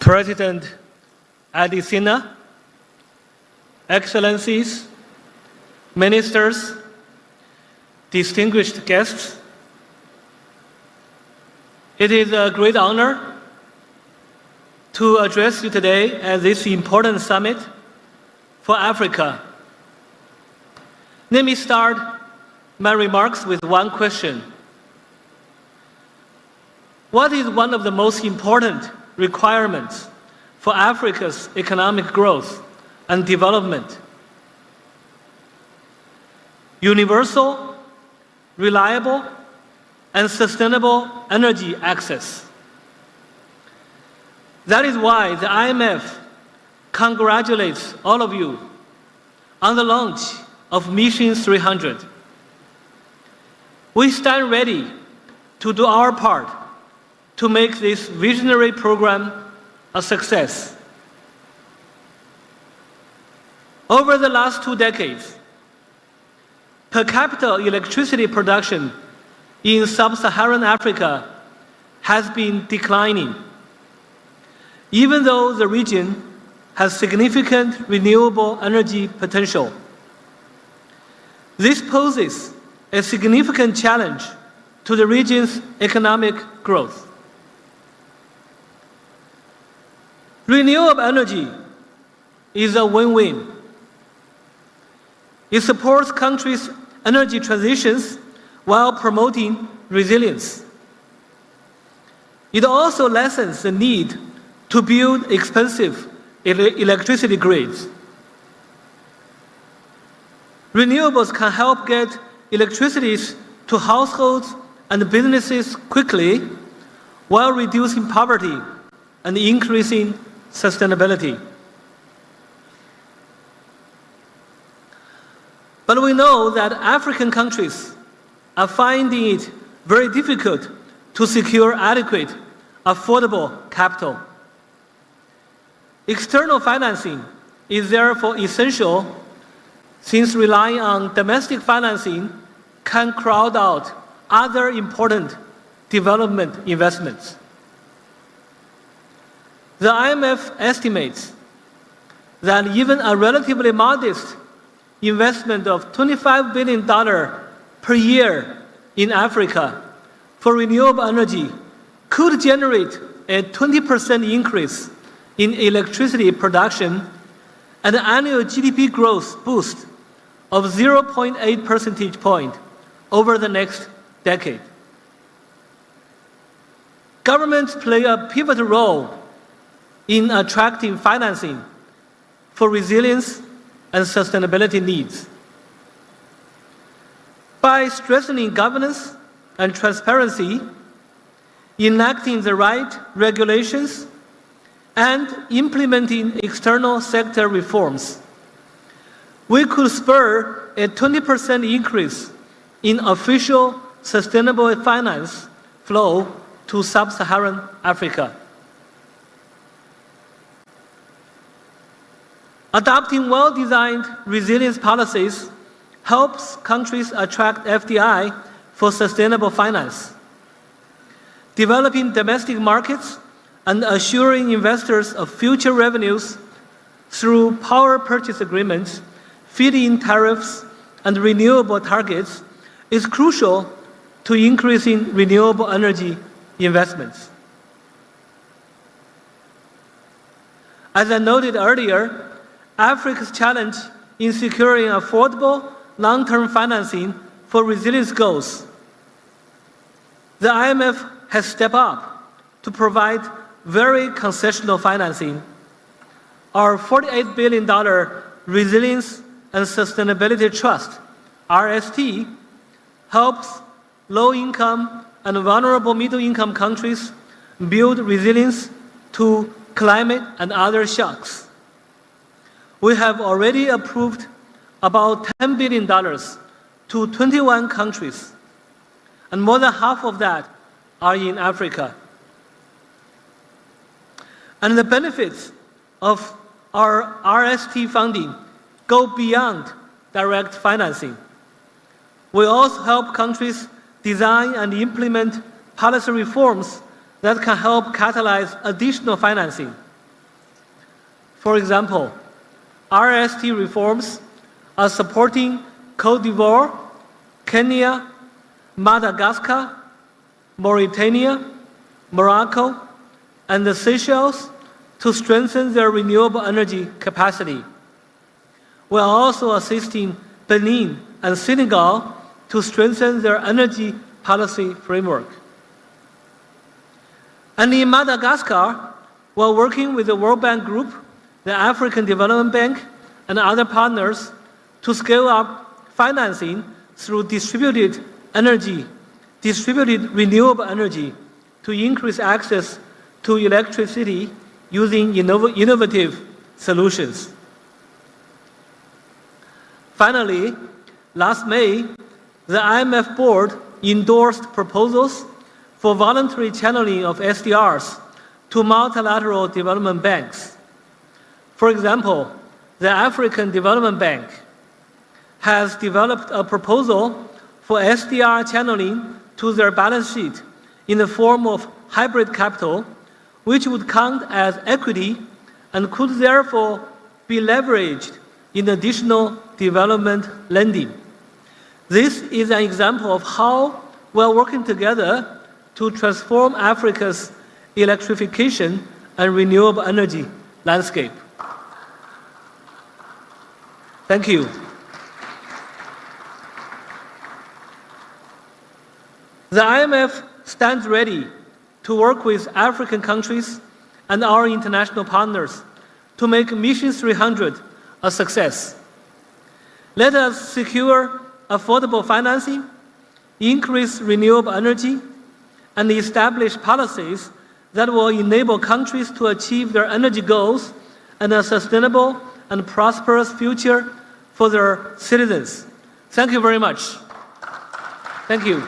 President Adesina, Excellencies, Ministers, distinguished guests, it is a great honor to address you today at this important summit for Africa. Let me start my remarks with one question. What is one of the most important requirements for Africa's economic growth and development? Universal, reliable, and sustainable energy access. That is why the IMF congratulates all of you on the launch of Mission 300. We stand ready to do our part to make this visionary program a success. Over the last 2 decades, per capita electricity production in sub-Saharan Africa has been declining, even though the region has significant renewable energy potential. This poses a significant challenge to the region's economic growth. Renewable energy is a win-win. It supports countries' energy transitions while promoting resilience. It also lessens the need to build expensive electricity grids. Renewables can help get electricity to households and businesses quickly while reducing poverty and increasing sustainability. But we know that African countries are finding it very difficult to secure adequate, affordable capital. External financing is therefore essential, since relying on domestic financing can crowd out other important development investments. The IMF estimates that even a relatively modest investment of $25 billion per year in Africa for renewable energy could generate a 20% increase in electricity production and an annual GDP growth boost of 0.8 percentage point over the next decade. Governments play a pivotal role in attracting financing for resilience and sustainability needs. By strengthening governance and transparency, enacting the right regulations, and implementing external sector reforms, we could spur a 20% increase in official sustainable finance flow to sub-Saharan Africa. Adopting well-designed resilience policies helps countries attract FDI for sustainable finance. Developing domestic markets and assuring investors of future revenues through power purchase agreements, feed-in tariffs, and renewable targets is crucial to increasing renewable energy investments. As I noted earlier, Africa's challenge in securing affordable long-term financing for resilience goals. The IMF has stepped up to provide very concessional financing. Our $48 billion Resilience and Sustainability Trust, RST, helps low-income and vulnerable middle-income countries build resilience to climate and other shocks. We have already approved about $10 billion to 21 countries, and more than half of that are in Africa. And the benefits of our RST funding go beyond direct financing. We also help countries design and implement policy reforms that can help catalyze additional financing. For example, RST reforms are supporting Côte d'Ivoire, Kenya, Madagascar, Mauritania, Morocco, and the Seychelles to strengthen their renewable energy capacity. We are also assisting Benin and Senegal to strengthen their energy policy framework. And in Madagascar, we are working with the World Bank Group, the African Development Bank, and other partners to scale up financing through distributed renewable energy to increase access to electricity using innovative solutions. Finally, last May, the IMF board endorsed proposals for voluntary channeling of SDRs to multilateral development banks. For example, the African Development Bank has developed a proposal for SDR channeling to their balance sheet in the form of hybrid capital, which would count as equity and could therefore be leveraged in additional development lending. This is an example of how we are working together to transform Africa's electrification and renewable energy landscape. Thank you. The IMF stands ready to work with African countries and our international partners to make Mission 300 a success. Let us secure affordable financing, increase renewable energy, and establish policies that will enable countries to achieve their energy goals and a sustainable and prosperous future for their citizens. Thank you very much. Thank you.